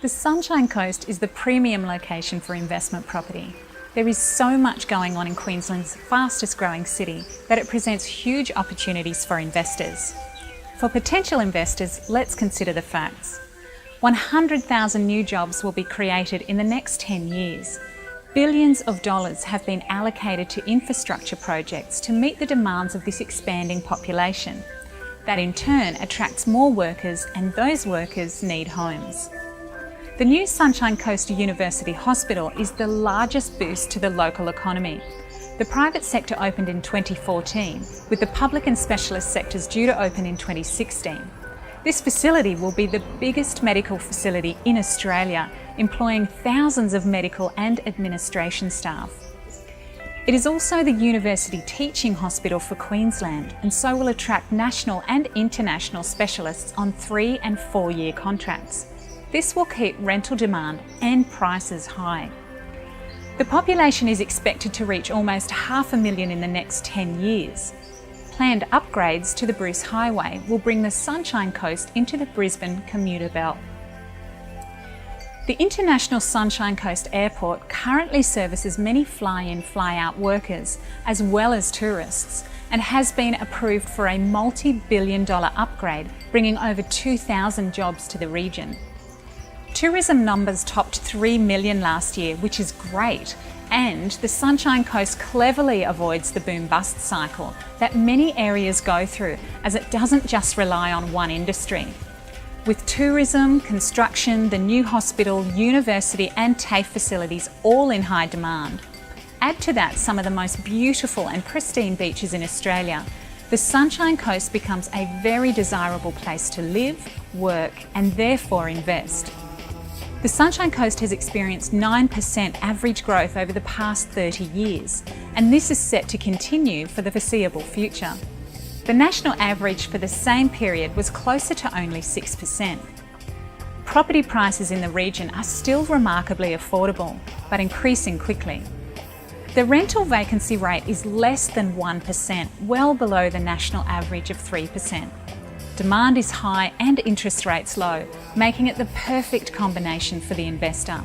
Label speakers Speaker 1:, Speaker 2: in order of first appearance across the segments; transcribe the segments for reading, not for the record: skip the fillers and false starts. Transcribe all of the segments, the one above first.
Speaker 1: The Sunshine Coast is the premium location for investment property. There is so much going on in Queensland's fastest growing city that it presents huge opportunities for investors. For potential investors, let's consider the facts. 100,000 new jobs will be created in the next 10 years. Billions of dollars have been allocated to infrastructure projects to meet the demands of this expanding population. That in turn attracts more workers, and those workers need homes. The new Sunshine Coast University Hospital is the largest boost to the local economy. The private sector opened in 2014, with the public and specialist sectors due to open in 2016. This facility will be the biggest medical facility in Australia, employing thousands of medical and administration staff. It is also the university teaching hospital for Queensland, and so will attract national and international specialists on 3- and 4-year contracts. This will keep rental demand and prices high. The population is expected to reach almost 500,000 in the next 10 years. Planned upgrades to the Bruce Highway will bring the Sunshine Coast into the Brisbane commuter belt. The International Sunshine Coast Airport currently services many fly-in, fly-out workers as well as tourists, and has been approved for a multi-billion-dollar upgrade, bringing over 2,000 jobs to the region. Tourism numbers topped 3 million last year, which is great, and the Sunshine Coast cleverly avoids the boom-bust cycle that many areas go through, as it doesn't just rely on one industry. With tourism, construction, the new hospital, university and TAFE facilities all in high demand. Add to that some of the most beautiful and pristine beaches in Australia, the Sunshine Coast becomes a very desirable place to live, work and therefore invest. The Sunshine Coast has experienced 9% average growth over the past 30 years, and this is set to continue for the foreseeable future. The national average for the same period was closer to only 6%. Property prices in the region are still remarkably affordable, but increasing quickly. The rental vacancy rate is less than 1%, well below the national average of 3%. Demand is high and interest rates low, making it the perfect combination for the investor.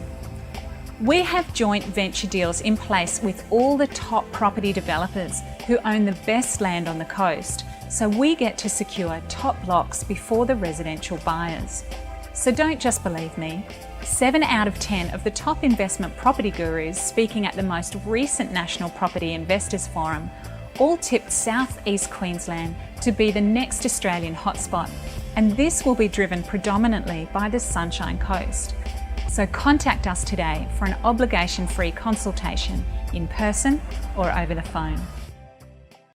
Speaker 1: We have joint venture deals in place with all the top property developers who own the best land on the coast, so we get to secure top blocks before the residential buyers. So don't just believe me. 7 out of 10 of the top investment property gurus speaking at the most recent National Property Investors Forum all tipped South East Queensland to be the next Australian hotspot, and this will be driven predominantly by the Sunshine Coast. So contact us today for an obligation-free consultation in person or over the phone.